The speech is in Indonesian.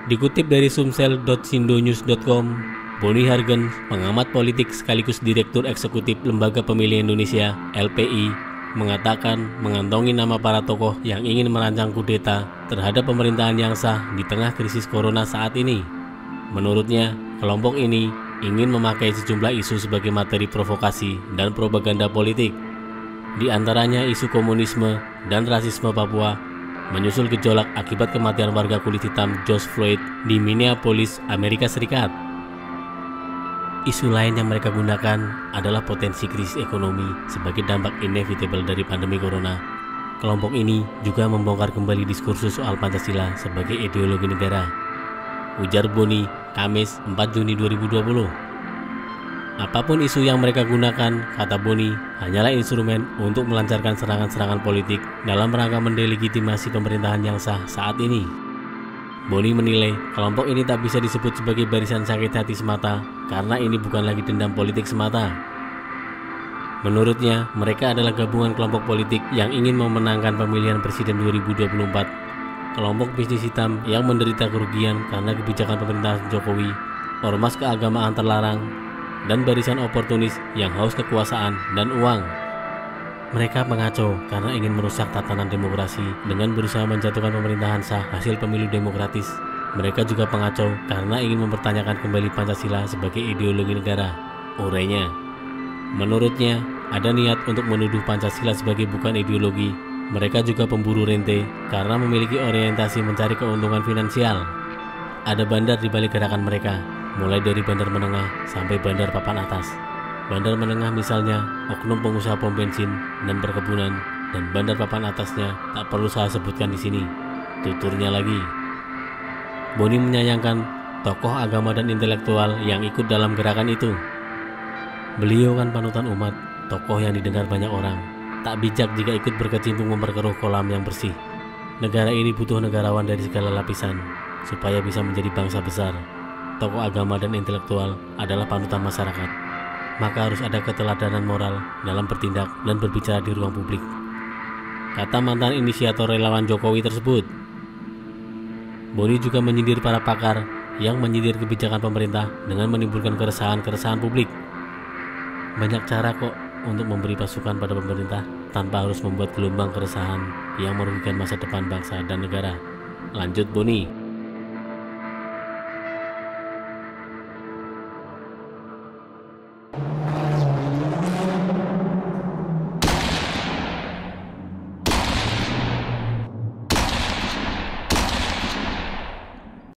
Dikutip dari sumsel.sindonews.com, Boni Hargen, pengamat politik sekaligus Direktur Eksekutif Lembaga Pemilih Indonesia (LPI), mengatakan mengantongi nama para tokoh yang ingin merancang kudeta terhadap pemerintahan yang sah di tengah krisis corona saat ini. Menurutnya, kelompok ini ingin memakai sejumlah isu sebagai materi provokasi dan propaganda politik. Di antaranya isu komunisme dan rasisme Papua, menyusul gejolak akibat kematian warga kulit hitam George Floyd di Minneapolis, Amerika Serikat. Isu lain yang mereka gunakan adalah potensi krisis ekonomi sebagai dampak inevitable dari pandemi corona. Kelompok ini juga membongkar kembali diskursus soal Pancasila sebagai ideologi negara, ujar Boni, Kamis 4 Juni 2020. Apapun isu yang mereka gunakan, kata Boni, hanyalah instrumen untuk melancarkan serangan-serangan politik dalam rangka mendelegitimasi pemerintahan yang sah saat ini. Boni menilai kelompok ini tak bisa disebut sebagai barisan sakit hati semata karena ini bukan lagi dendam politik semata. Menurutnya, mereka adalah gabungan kelompok politik yang ingin memenangkan pemilihan presiden 2024, kelompok bisnis hitam yang menderita kerugian karena kebijakan pemerintahan Jokowi, ormas keagamaan terlarang, dan barisan oportunis yang haus kekuasaan dan uang. Mereka mengacau karena ingin merusak tatanan demokrasi dengan berusaha menjatuhkan pemerintahan sah hasil pemilu demokratis. Mereka juga pengacau karena ingin mempertanyakan kembali Pancasila sebagai ideologi negara, urainya. Menurutnya, ada niat untuk menuduh Pancasila sebagai bukan ideologi. Mereka juga pemburu rente karena memiliki orientasi mencari keuntungan finansial. Ada bandar di balik gerakan mereka, mulai dari bandar menengah sampai bandar papan atas. Bandar menengah misalnya oknum pengusaha pom bensin dan perkebunan, dan bandar papan atasnya tak perlu saya sebutkan di sini, tuturnya lagi. Boni menyayangkan tokoh agama dan intelektual yang ikut dalam gerakan itu. Beliau kan panutan umat, tokoh yang didengar banyak orang. Tak bijak jika ikut berkecimpung memperkeruh kolam yang bersih. Negara ini butuh negarawan dari segala lapisan supaya bisa menjadi bangsa besar. Tokoh agama dan intelektual adalah panutan masyarakat, maka harus ada keteladanan moral dalam bertindak dan berbicara di ruang publik, kata mantan inisiator relawan Jokowi tersebut. Boni juga menyindir para pakar yang menyindir kebijakan pemerintah dengan menimbulkan keresahan publik. Banyak cara kok untuk memberi pasukan pada pemerintah tanpa harus membuat gelombang keresahan yang merugikan masa depan bangsa dan negara, lanjut Boni.